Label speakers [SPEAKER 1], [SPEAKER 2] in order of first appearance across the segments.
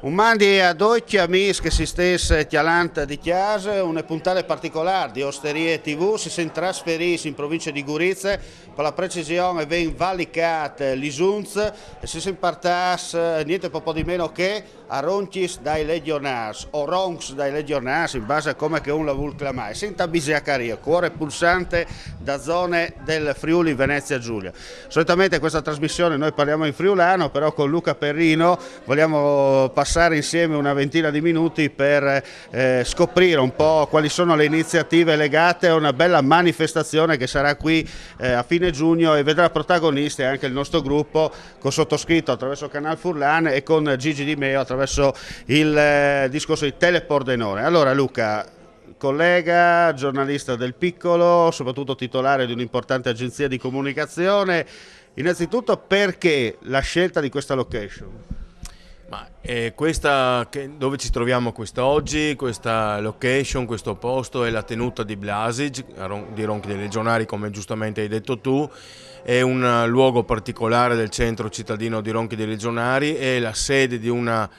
[SPEAKER 1] Un mandi a tutti amici che si stesse chialanta di chiesa, una puntata particolare di Osterie TV, si sono trasferiti in provincia di Gorizia, per la precisione ben valicate l'Isunz e si sono partati niente po' di meno che a Ronchis dai Legionars o Ronks dai Legionars in base a come che un la vuol clamare. Senta Bisiacaria, cuore pulsante da zone del Friuli Venezia Giulia. Solitamente questa trasmissione noi parliamo in friulano, però con Luca Perrino vogliamo passare insieme una ventina di minuti per scoprire un po' quali sono le iniziative legate a una bella manifestazione che sarà qui a fine giugno e vedrà protagonisti anche il nostro gruppo con sottoscritto attraverso Canal Furlan e con Gigi Di Meo attraverso il discorso di Telepordenone. Allora Luca, collega, giornalista del Piccolo, soprattutto titolare di un'importante agenzia di comunicazione, innanzitutto perché la scelta di questa location?
[SPEAKER 2] Dove ci troviamo quest'oggi, questa location, questo posto è la tenuta di Blasic, di Ronchi dei Legionari, come giustamente hai detto tu. È un luogo particolare del centro cittadino di Ronchi dei Legionari, è la sede di una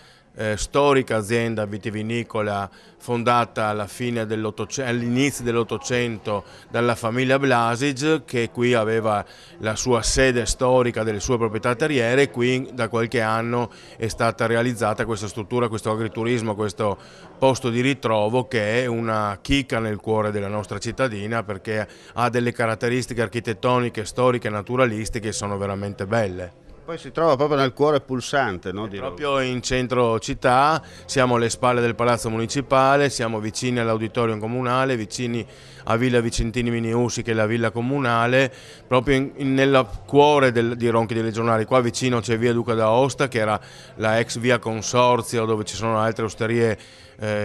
[SPEAKER 2] storica azienda vitivinicola fondata all'inizio dell'Ottocento dalla famiglia Blasic, che qui aveva la sua sede storica delle sue proprietà terriere, e qui da qualche anno è stata realizzata questa struttura, questo agriturismo, questo posto di ritrovo che è una chicca nel cuore della nostra cittadina, perché ha delle caratteristiche architettoniche, storiche e naturalistiche che sono veramente belle.
[SPEAKER 1] Poi si trova proprio nel cuore pulsante, no?
[SPEAKER 2] Proprio in centro città, siamo alle spalle del Palazzo Municipale, siamo vicini all'Auditorium Comunale, vicini a Villa Vicentini Miniusi, che è la villa comunale, proprio nel cuore di Ronchi dei Legionari. Qua vicino c'è via Duca d'Aosta, che era la ex via Consorzio, dove ci sono altre osterie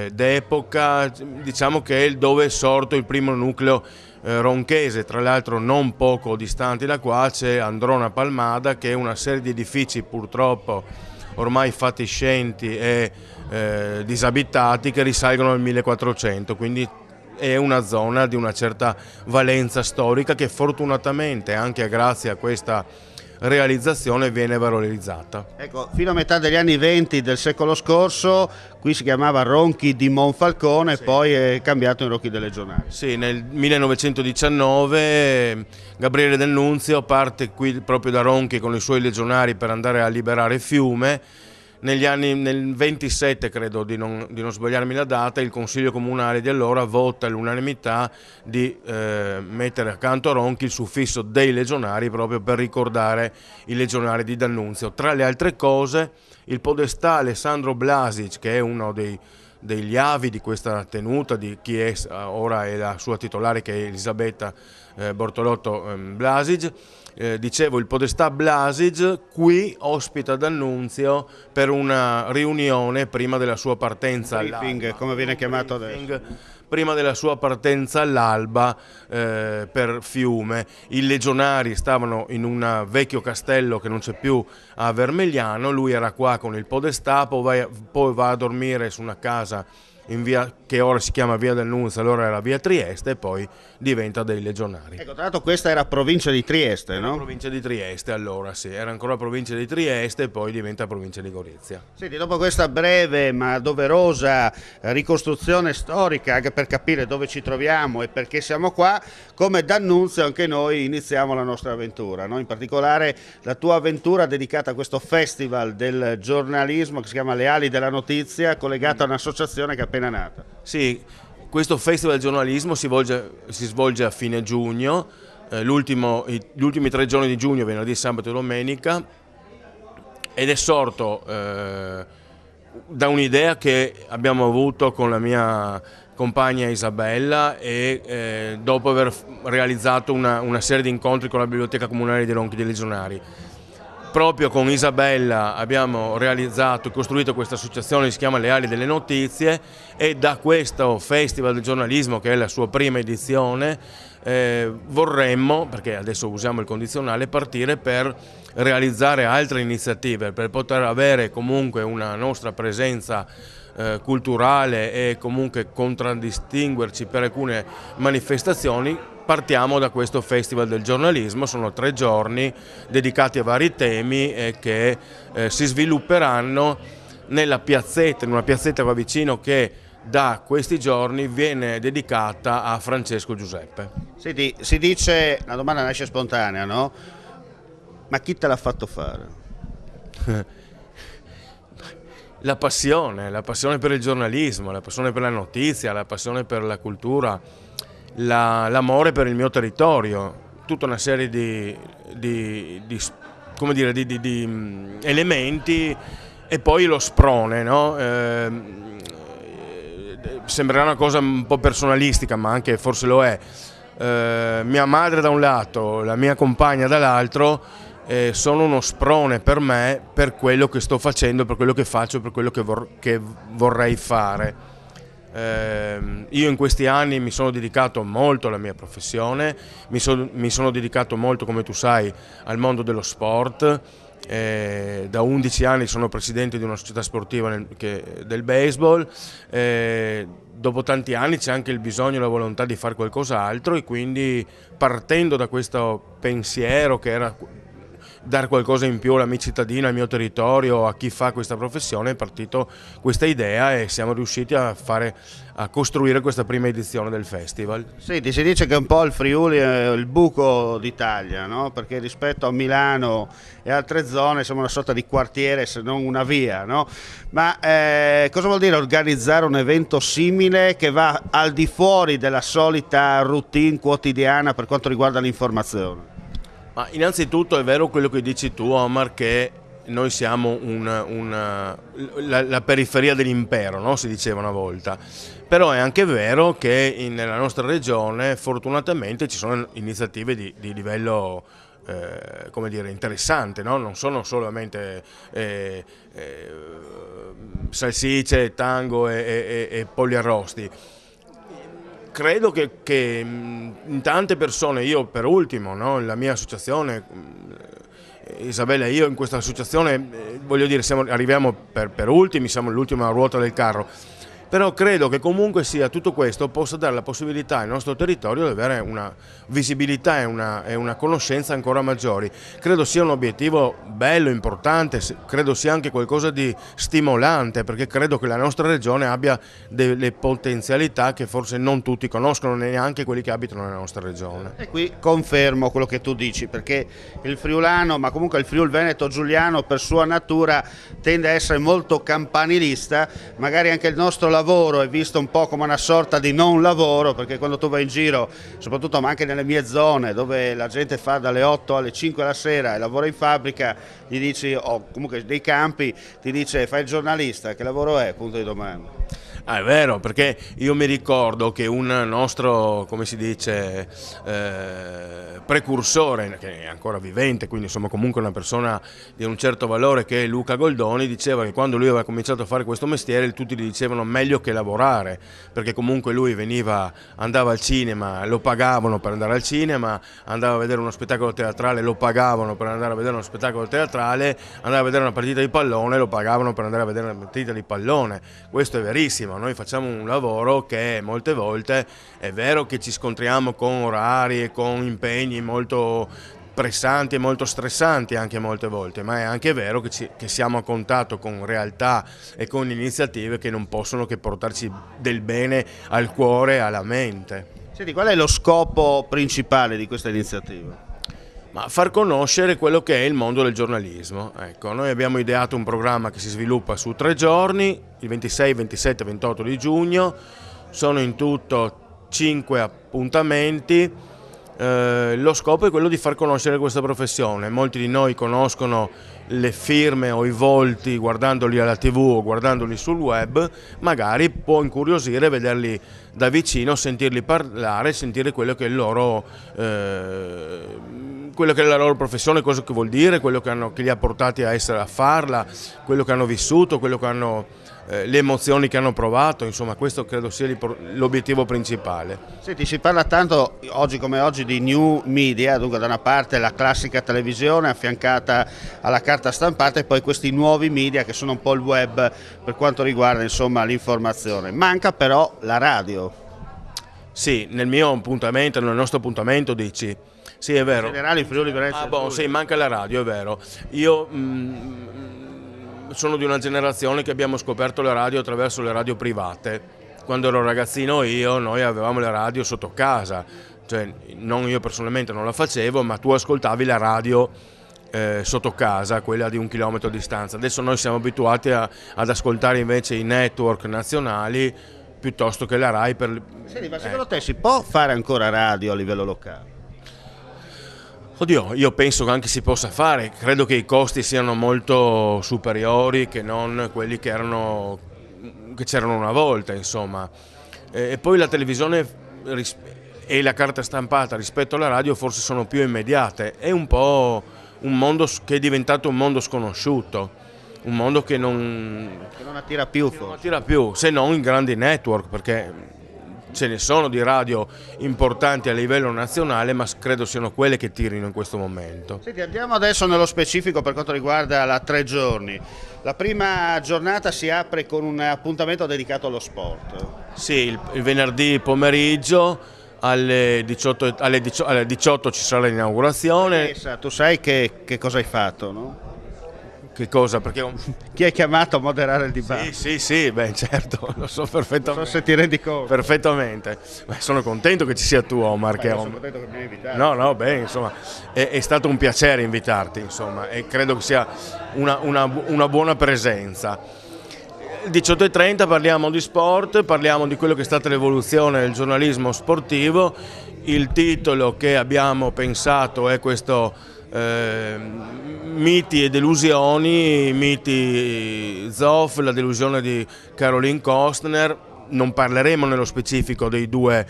[SPEAKER 2] d'epoca. Diciamo che è dove è sorto il primo nucleo ronchese. Tra l'altro non poco distanti da qua c'è Androna Palmada, che è una serie di edifici purtroppo ormai fatiscenti e disabitati, che risalgono al 1400, quindi è una zona di una certa valenza storica che fortunatamente, anche grazie a questa realizzazione, viene valorizzata.
[SPEAKER 1] Ecco, fino a metà degli anni 20 del secolo scorso qui si chiamava Ronchi di Monfalcone, sì. Poi è cambiato in Ronchi dei Legionari.
[SPEAKER 2] Sì, nel 1919 Gabriele D'Annunzio parte qui proprio da Ronchi con i suoi legionari per andare a liberare Fiume. Nel 27, credo di non sbagliarmi la data, il Consiglio Comunale di allora vota all'unanimità di mettere accanto a Ronchi il suffisso dei legionari, proprio per ricordare i legionari di D'Annunzio. Tra le altre cose, il podestà Alessandro Blasic, che è uno degli avi di questa tenuta, di chi è ora è la sua titolare, che è Elisabetta Bortolotto Blasic. Dicevo, il podestà Blasic qui ospita D'Annunzio per una riunione prima della sua partenza
[SPEAKER 1] all'alba, come viene chiamato adesso.
[SPEAKER 2] Prima della sua partenza all'alba per Fiume. I legionari stavano in un vecchio castello che non c'è più a Vermigliano, lui era qua con il podestà, poi va a dormire su una casa in via, che ora si chiama via D'Annunzio, allora era via Trieste, e poi diventa dei legionari.
[SPEAKER 1] Ecco, tra l'altro questa era provincia di Trieste, no?
[SPEAKER 2] Provincia di Trieste, allora sì, era ancora provincia di Trieste e poi diventa provincia di Gorizia.
[SPEAKER 1] Senti, dopo questa breve ma doverosa ricostruzione storica, anche per capire dove ci troviamo e perché siamo qua, come D'Annunzio anche noi iniziamo la nostra avventura, no? In particolare la tua avventura dedicata a questo festival del giornalismo che si chiama Le Ali della Notizia, collegato a un'associazione che è appena nata.
[SPEAKER 2] Sì, questo festival del giornalismo si svolge a fine giugno, gli ultimi 3 giorni di giugno, venerdì, sabato e domenica, ed è sorto da un'idea che abbiamo avuto con la mia compagna Isabella e dopo aver realizzato una serie di incontri con la Biblioteca Comunale di Ronchi dei Legionari. Proprio con Isabella abbiamo realizzato e costruito questa associazione che si chiama Le Ali delle Notizie, e da questo Festival del Giornalismo, che è la sua prima edizione, vorremmo, perché adesso usiamo il condizionale, partire per realizzare altre iniziative, per poter avere comunque una nostra presenza culturale e comunque contraddistinguerci per alcune manifestazioni. Partiamo da questo Festival del Giornalismo, sono 3 giorni dedicati a vari temi che si svilupperanno nella piazzetta, in una piazzetta qua vicino che da questi giorni viene dedicata a Francesco Giuseppe.
[SPEAKER 1] Senti, si dice, una domanda nasce spontanea, no? Ma chi te l'ha fatto fare?
[SPEAKER 2] La passione per il giornalismo, la passione per la notizia, la passione per la cultura, l'amore per il mio territorio, tutta una serie di elementi, e poi lo sprone, no? Sembrerà una cosa un po' personalistica, ma anche forse lo è. Mia madre da un lato, la mia compagna dall'altro, sono uno sprone per me, per quello che sto facendo, per quello che faccio, per quello che vorrei fare. Io in questi anni mi sono dedicato molto alla mia professione, mi sono dedicato molto, come tu sai, al mondo dello sport. Da 11 anni sono presidente di una società sportiva del baseball. Dopo tanti anni c'è anche il bisogno e la volontà di fare qualcos'altro, e quindi, partendo da questo pensiero che era dare qualcosa in più alla mia cittadina, al mio territorio, a chi fa questa professione, è partito questa idea e siamo riusciti a costruire questa prima edizione del festival.
[SPEAKER 1] Senti, si dice che un po' il Friuli è il buco d'Italia, no? Perché rispetto a Milano e altre zone siamo una sorta di quartiere, se non una via, no? Ma cosa vuol dire organizzare un evento simile che va al di fuori della solita routine quotidiana per quanto riguarda l'informazione?
[SPEAKER 2] Ma innanzitutto è vero quello che dici tu, Omar, che noi siamo la periferia dell'impero, no? Si diceva una volta. Però è anche vero che nella nostra regione fortunatamente ci sono iniziative di livello come dire, interessante, no? Non sono solamente salsicce, tango e polli arrosti. Credo che in tante persone, io per ultimo, no? La mia associazione, Isabella e io in questa associazione, voglio dire, arriviamo per ultimi, siamo l'ultima ruota del carro. Però credo che comunque sia tutto questo possa dare la possibilità al nostro territorio di avere una visibilità e una conoscenza ancora maggiori. Credo sia un obiettivo bello, importante, credo sia anche qualcosa di stimolante, perché credo che la nostra regione abbia delle potenzialità che forse non tutti conoscono, neanche quelli che abitano nella nostra regione.
[SPEAKER 1] E qui confermo quello che tu dici, perché il friulano, ma comunque il Friul Veneto Giuliano per sua natura tende a essere molto campanilista, magari anche il nostro lavoro è visto un po' come una sorta di non lavoro, perché quando tu vai in giro, soprattutto ma anche nelle mie zone dove la gente fa dalle 8 alle 5 la sera e lavora in fabbrica, gli dici, o comunque dei campi, ti dice fai il giornalista, che lavoro è? Punto di domanda.
[SPEAKER 2] Ah, è vero, perché io mi ricordo che un nostro, come si dice, precursore, che è ancora vivente, quindi insomma comunque una persona di un certo valore, che è Luca Goldoni, diceva che quando lui aveva cominciato a fare questo mestiere tutti gli dicevano meglio che lavorare, perché comunque lui andava al cinema, lo pagavano per andare al cinema, andava a vedere uno spettacolo teatrale, lo pagavano per andare a vedere uno spettacolo teatrale, andava a vedere una partita di pallone, lo pagavano per andare a vedere una partita di pallone. Questo è verissimo. Noi facciamo un lavoro che molte volte è vero che ci scontriamo con orari e con impegni molto pressanti e molto stressanti anche molte volte, ma è anche vero che siamo a contatto con realtà e con iniziative che non possono che portarci del bene al cuore e alla mente.
[SPEAKER 1] Senti, qual è lo scopo principale di questa iniziativa?
[SPEAKER 2] Ma far conoscere quello che è il mondo del giornalismo. Ecco, noi abbiamo ideato un programma che si sviluppa su 3 giorni, il 26, 27 e 28 di giugno, sono in tutto 5 appuntamenti. Lo scopo è quello di far conoscere questa professione. Molti di noi conoscono le firme o i volti guardandoli alla TV o guardandoli sul web, magari può incuriosire vederli da vicino, sentirli parlare, sentire quello che è la loro professione, cosa che vuol dire, quello che li ha portati a farla, quello che hanno vissuto, le emozioni che hanno provato, insomma questo credo sia l'obiettivo principale.
[SPEAKER 1] Senti, si parla tanto oggi come oggi di new media, dunque da una parte la classica televisione affiancata alla carta stampata e poi questi nuovi media che sono un po' il web per quanto riguarda insomma l'informazione. Manca però la radio.
[SPEAKER 2] Sì, nel nostro appuntamento dici. Sì, è vero.
[SPEAKER 1] In generale in Friuli Venezia.
[SPEAKER 2] Sì, manca la radio, è vero. Io sono di una generazione che abbiamo scoperto le radio attraverso le radio private. Quando ero ragazzino noi avevamo le radio sotto casa, cioè non io personalmente non la facevo, ma tu ascoltavi la radio sotto casa, quella di 1 chilometro di distanza. Adesso noi siamo abituati ad ascoltare invece i network nazionali piuttosto che la RAI.
[SPEAKER 1] Senti, ma secondo te si può fare ancora radio a livello locale?
[SPEAKER 2] Oddio, io penso che anche si possa fare, credo che i costi siano molto superiori che non quelli che c'erano una volta, insomma. E poi la televisione e la carta stampata rispetto alla radio forse sono più immediate. È un po' un mondo che è diventato un mondo sconosciuto, un mondo che non
[SPEAKER 1] attira più,
[SPEAKER 2] non attira più, se non in grandi network, perché ce ne sono di radio importanti a livello nazionale, ma credo siano quelle che tirino in questo momento.
[SPEAKER 1] Senti, andiamo adesso nello specifico per quanto riguarda la 3 giorni. La prima giornata si apre con un appuntamento dedicato allo sport.
[SPEAKER 2] Sì, il venerdì pomeriggio alle 18 ci sarà l'inaugurazione.
[SPEAKER 1] Tu sai che cosa hai fatto, no?
[SPEAKER 2] Che cosa? Perché
[SPEAKER 1] chi hai chiamato a moderare il dibattito?
[SPEAKER 2] Sì, beh, certo, lo so perfettamente.
[SPEAKER 1] Non so se ti rendi conto.
[SPEAKER 2] Perfettamente. Beh, sono contento che ci sia tu, Omar.
[SPEAKER 1] Sono contento che mi hai invitato.
[SPEAKER 2] No, beh, insomma, è stato un piacere invitarti, insomma, e credo che sia una buona presenza. 18:30 parliamo di sport, parliamo di quello che è stata l'evoluzione del giornalismo sportivo. Il titolo che abbiamo pensato è questo miti e delusioni, miti Zoff, la delusione di Caroline Costner. Non parleremo nello specifico dei due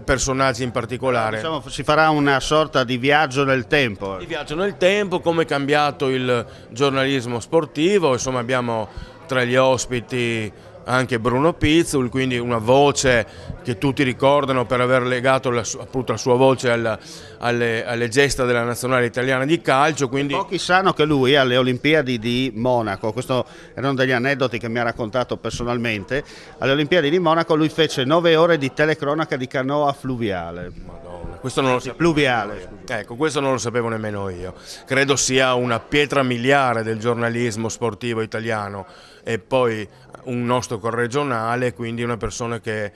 [SPEAKER 2] personaggi in particolare.
[SPEAKER 1] Diciamo, si farà una sorta di viaggio nel tempo.
[SPEAKER 2] Di viaggio nel tempo, come è cambiato il giornalismo sportivo. Insomma, abbiamo tra gli ospiti anche Bruno Pizzul, quindi una voce che tutti ricordano per aver legato appunto la sua voce alle gesta della nazionale italiana di calcio. Quindi
[SPEAKER 1] pochi sanno che lui alle Olimpiadi di Monaco, questo erano degli aneddoti che mi ha raccontato personalmente, alle Olimpiadi di Monaco lui fece 9 ore di telecronaca di canoa fluviale.
[SPEAKER 2] Madonna, questo non lo sapevo.
[SPEAKER 1] Pluviale.
[SPEAKER 2] Ecco, questo non lo sapevo nemmeno io. Credo sia una pietra miliare del giornalismo sportivo italiano, e poi un nostro corregionale, quindi una persona che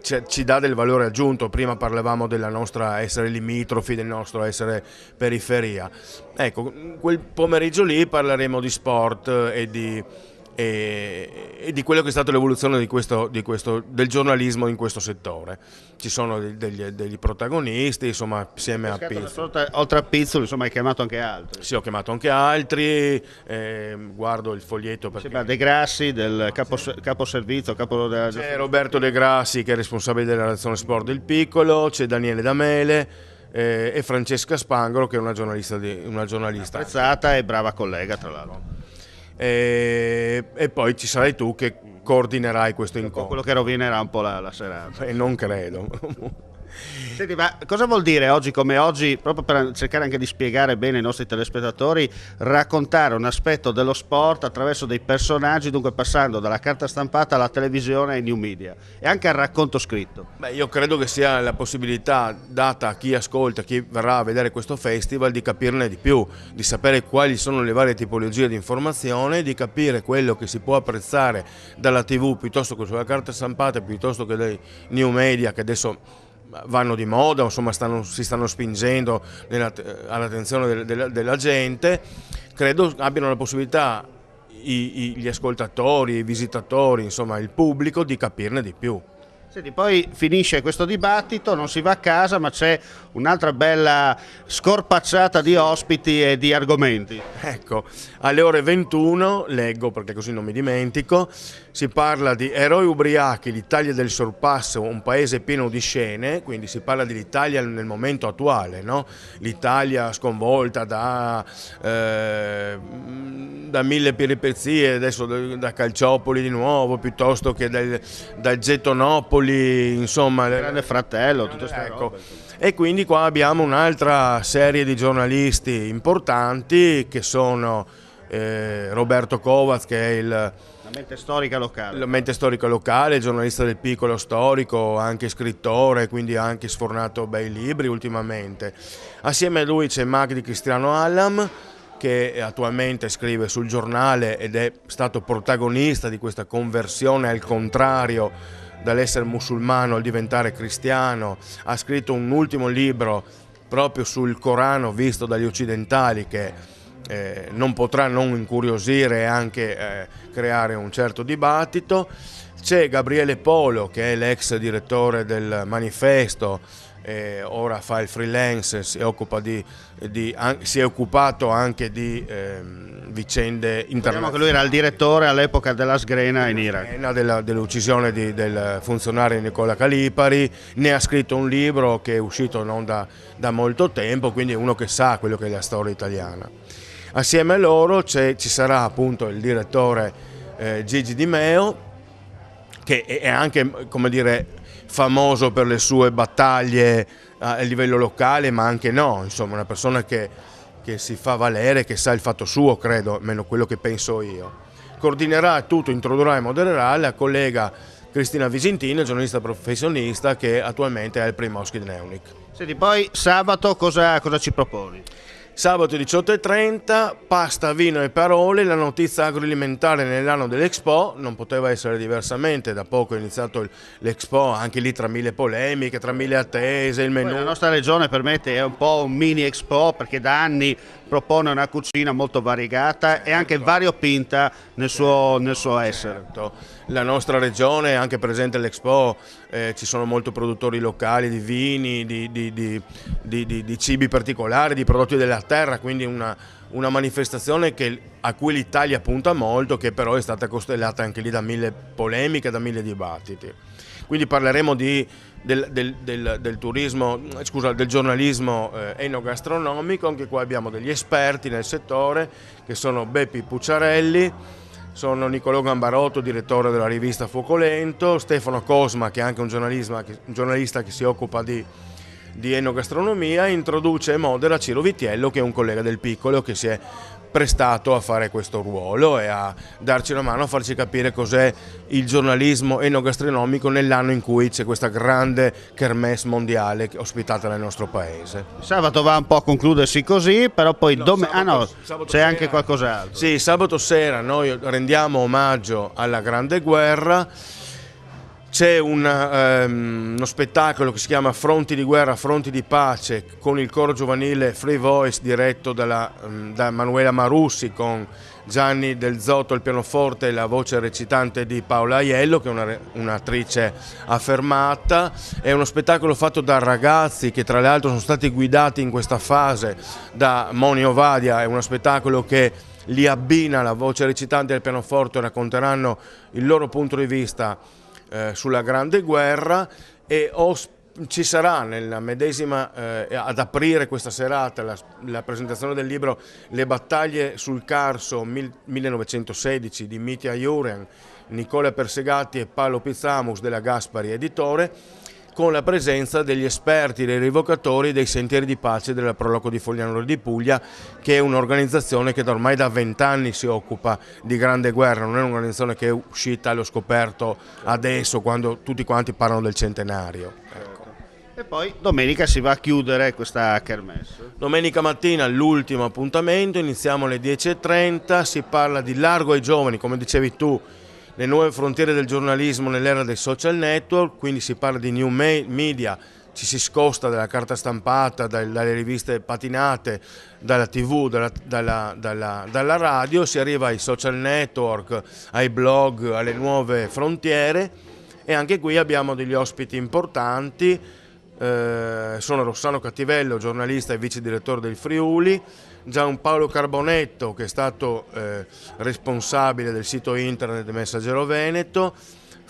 [SPEAKER 2] ci dà del valore aggiunto. Prima parlavamo della nostra essere limitrofi, del nostro essere periferia. Ecco, quel pomeriggio lì parleremo di sport e di quello che è stata l'evoluzione del giornalismo in questo settore. Ci sono degli protagonisti, insomma, assieme a Pizzul.
[SPEAKER 1] Oltre a Pizzul, insomma, hai chiamato anche altri.
[SPEAKER 2] Sì, ho chiamato anche altri, guardo il foglietto perché...
[SPEAKER 1] De Grassi, del caposervizio,
[SPEAKER 2] C'è Roberto De Grassi, che è responsabile della redazione sport del Piccolo, c'è Daniele Damele e Francesca Spangolo, che è una giornalista
[SPEAKER 1] apprezzata e brava collega, tra l'altro.
[SPEAKER 2] E poi ci sarai tu che coordinerai questo incontro.
[SPEAKER 1] Quello che rovinerà un po' la serata.
[SPEAKER 2] E non credo.
[SPEAKER 1] Senti, ma cosa vuol dire oggi come oggi, proprio per cercare anche di spiegare bene ai nostri telespettatori, raccontare un aspetto dello sport attraverso dei personaggi, dunque passando dalla carta stampata alla televisione ai new media e anche al racconto scritto?
[SPEAKER 2] Beh, io credo che sia la possibilità data a chi ascolta, a chi verrà a vedere questo festival, di capirne di più, di sapere quali sono le varie tipologie di informazione, di capire quello che si può apprezzare dalla TV piuttosto che sulla carta stampata, piuttosto che dai new media che adesso vanno di moda, insomma si stanno spingendo all'attenzione della gente. Credo abbiano la possibilità gli ascoltatori, i visitatori, insomma il pubblico, di capirne di più.
[SPEAKER 1] Senti, poi finisce questo dibattito, non si va a casa, ma c'è un'altra bella scorpacciata di ospiti e di argomenti.
[SPEAKER 2] Ecco, alle ore 21, leggo perché così non mi dimentico, si parla di Eroi ubriachi, l'Italia del sorpasso, un paese pieno di scene, quindi si parla dell'Italia nel momento attuale, no? L'Italia sconvolta da mille peripezie, adesso da Calciopoli di nuovo, piuttosto che dal Gettonopoli, insomma,
[SPEAKER 1] Grande Fratello, tutte queste
[SPEAKER 2] ecco.
[SPEAKER 1] robe.
[SPEAKER 2] E quindi qua abbiamo un'altra serie di giornalisti importanti che sono Roberto Kovacs, che è
[SPEAKER 1] la mente storica
[SPEAKER 2] locale, giornalista del Piccolo storico, anche scrittore, quindi ha anche sfornato bei libri ultimamente. Assieme a lui c'è Magdi Cristiano Allam, che attualmente scrive sul Giornale ed è stato protagonista di questa conversione al contrario dall'essere musulmano al diventare cristiano. Ha scritto un ultimo libro proprio sul Corano visto dagli occidentali che non potrà non incuriosire e anche creare un certo dibattito. C'è Gabriele Polo, che è l'ex direttore del Manifesto, ora fa il freelance, si è occupato anche di vicende internazionali.
[SPEAKER 1] Diciamo che lui era il direttore all'epoca della sgrena in Iraq.
[SPEAKER 2] Dell'uccisione del funzionario Nicola Calipari, ne ha scritto un libro che è uscito non da molto tempo, quindi è uno che sa quello che è la storia italiana. Assieme a loro ci sarà appunto il direttore Gigi Di Meo, che è anche, come dire, famoso per le sue battaglie a livello locale, ma anche no, insomma una persona che si fa valere, che sa il fatto suo, credo, almeno quello che penso io. Coordinerà tutto, introdurrà e modererà la collega Cristina Visentini, giornalista professionista che attualmente è al Primorski Dnevnik.
[SPEAKER 1] Senti, poi sabato cosa ci proponi?
[SPEAKER 2] Sabato 18:30, pasta, vino e parole, la notizia agroalimentare nell'anno dell'Expo, non poteva essere diversamente, da poco è iniziato l'Expo, anche lì tra mille polemiche, tra mille attese, il menù.
[SPEAKER 1] La nostra regione permette è un po' un mini Expo perché da anni propone una cucina molto variegata e anche variopinta nel suo essere.
[SPEAKER 2] Certo. La nostra regione è anche presente all'Expo, ci sono molti produttori locali di vini, di cibi particolari, di prodotti della terra, quindi una manifestazione a cui l'Italia punta molto, che però è stata costellata anche lì da mille polemiche, da mille dibattiti. Quindi parleremo del turismo, del giornalismo enogastronomico. Anche qua abbiamo degli esperti nel settore che sono Beppi Pucciarelli, sono Niccolò Gambarotto, direttore della rivista Fuoco Lento, Stefano Cosma, che è anche un giornalista che si occupa di enogastronomia, introduce e modera Ciro Vitiello, che è un collega del Piccolo che si è prestato a fare questo ruolo e a darci una mano a farci capire cos'è il giornalismo enogastronomico nell'anno in cui c'è questa grande kermesse mondiale ospitata nel nostro paese.
[SPEAKER 1] Sabato va un po' a concludersi così, però poi c'è anche qualcos'altro.
[SPEAKER 2] Sì, sabato sera noi rendiamo omaggio alla Grande Guerra. C'è uno spettacolo che si chiama Fronti di guerra, fronti di pace, con il coro giovanile Free Voice diretto da Manuela Marussi, con Gianni Del Zotto al pianoforte e la voce recitante di Paola Aiello, che è un'attrice affermata. È uno spettacolo fatto da ragazzi che tra l'altro sono stati guidati in questa fase da Moni Ovadia. È uno spettacolo che li abbina alla voce recitante e al pianoforte, racconteranno il loro punto di vista sulla Grande Guerra, e ci sarà nella medesima ad aprire questa serata la presentazione del libro Le battaglie sul Carso 1916 di Mitja Juren, Nicola Persegatti e Paolo Pizzamus della Gaspari Editore, con la presenza degli esperti, dei rivocatori dei Sentieri di Pace della Proloco di Foglianoro di Puglia, che è un'organizzazione che ormai da 20 anni si occupa di Grande Guerra, non è un'organizzazione che è uscita allo scoperto adesso, quando tutti quanti parlano del centenario. Ecco.
[SPEAKER 1] E poi domenica si va a chiudere questa kermesse.
[SPEAKER 2] Domenica mattina l'ultimo appuntamento, iniziamo alle 10:30, si parla di Largo ai giovani, come dicevi tu, le nuove frontiere del giornalismo nell'era dei social network, quindi si parla di new media, ci si scosta dalla carta stampata, dalle riviste patinate, dalla TV, dalla radio, si arriva ai social network, ai blog, alle nuove frontiere, e anche qui abbiamo degli ospiti importanti. Sono Rossano Cattivello, giornalista e vice direttore del Friuli, Gianpaolo Carbonetto, che è stato responsabile del sito internet del Messaggero Veneto,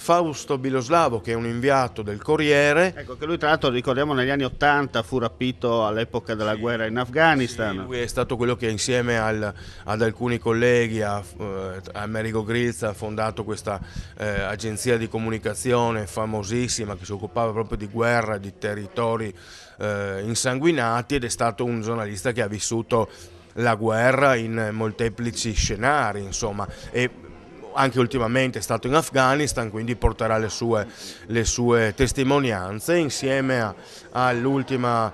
[SPEAKER 2] Fausto Biloslavo, che è un inviato del Corriere.
[SPEAKER 1] Ecco, che lui tra l'altro, ricordiamo, negli anni '80 fu rapito all'epoca della guerra in Afghanistan.
[SPEAKER 2] Sì, lui è stato quello che insieme ad alcuni colleghi, a Amerigo Grilza, ha fondato questa agenzia di comunicazione famosissima che si occupava proprio di guerra, di territori insanguinati, ed è stato un giornalista che ha vissuto la guerra in molteplici scenari, insomma, e anche ultimamente è stato in Afghanistan, quindi porterà le sue testimonianze insieme all'ultima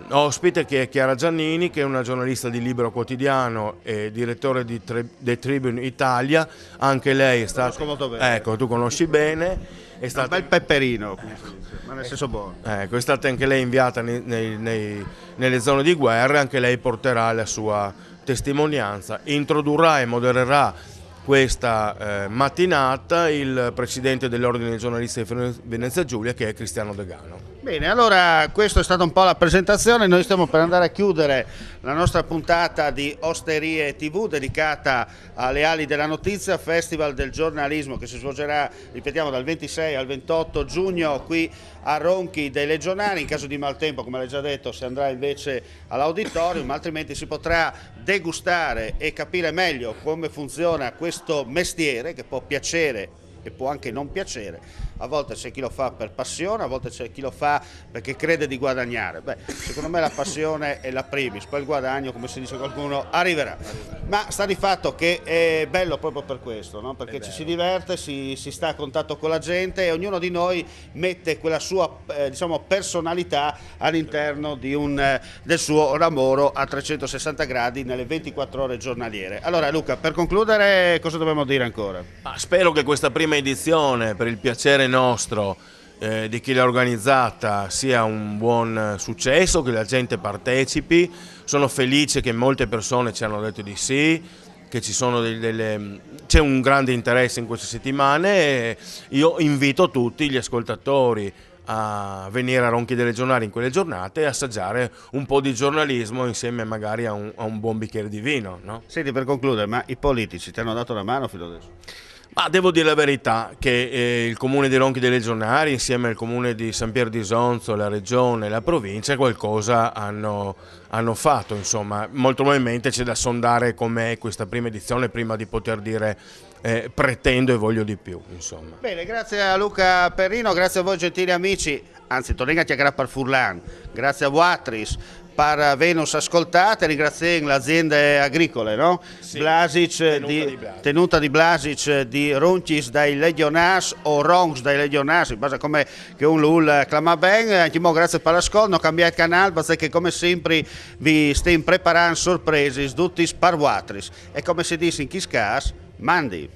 [SPEAKER 2] ospite, che è Chiara Giannini, che è una giornalista di Libero Quotidiano e direttore di The Tribune Italia. Anche lei è stata,
[SPEAKER 1] conosco molto bene.
[SPEAKER 2] Ecco, tu conosci bene, è
[SPEAKER 1] Un
[SPEAKER 2] stata,
[SPEAKER 1] bel peperino, ma nel senso buono.
[SPEAKER 2] ecco, è stata anche lei inviata nelle zone di guerra. Anche lei porterà la sua testimonianza. Introdurrà e modererà questa mattinata il presidente dell'Ordine dei giornalisti di Venezia Giulia, che è Cristiano Degano.
[SPEAKER 1] Bene, allora questa è stata un po' la presentazione. Noi stiamo per andare a chiudere la nostra puntata di Osterie TV dedicata alle ali della notizia, Festival del giornalismo che si svolgerà, ripetiamo, dal 26 al 28 giugno qui a Ronchi dei Legionari. In caso di maltempo, come l'hai già detto, si andrà invece all'auditorium, altrimenti si potrà degustare e capire meglio come funziona questo mestiere, che può piacere e può anche non piacere. A volte c'è chi lo fa per passione, a volte c'è chi lo fa perché crede di guadagnare. Beh, secondo me la passione è la primis, poi il guadagno, come si dice qualcuno, arriverà. Ma sta di fatto che è bello proprio per questo, no? Perché ci si diverte, si sta a contatto con la gente e ognuno di noi mette quella sua diciamo, personalità all'interno del suo lavoro a 360 gradi nelle 24 ore giornaliere. Allora Luca, per concludere cosa dobbiamo dire ancora?
[SPEAKER 2] Spero che questa prima edizione, per il piacere nostro di chi l'ha organizzata, sia un buon successo, che la gente partecipi. Sono felice che molte persone ci hanno detto di sì, che c'è un grande interesse in queste settimane, e io invito tutti gli ascoltatori a venire a Ronchi dei Legionari in quelle giornate e assaggiare un po' di giornalismo insieme magari a un buon bicchiere di vino, no?
[SPEAKER 1] Senti, per concludere, ma i politici ti hanno dato una mano fino adesso?
[SPEAKER 2] Ma devo dire la verità che il comune di Ronchi dei Legionari, insieme al comune di San Pier di Sonzo, la regione e la provincia, qualcosa hanno fatto. Insomma, molto probabilmente c'è da sondare com'è questa prima edizione prima di poter dire pretendo e voglio di più. Insomma.
[SPEAKER 1] Bene, grazie a Luca Perrino, grazie a voi gentili amici, anzi torniamo a chiacchierare per Furlan, grazie a Vuatris, per Venus ascoltate, ringraziamo le aziende agricole, no?
[SPEAKER 2] Sì,
[SPEAKER 1] Blasic tenuta di Blasic di Ronchis dai Legionars o Ronks dai Legionars, in base a come che un l'ul clama bene. Anche mo grazie per l'ascolto, non cambiate canale perché come sempre vi stiamo preparando sorprese tutti per Vuatris e come si dice in Kiskas, mandi.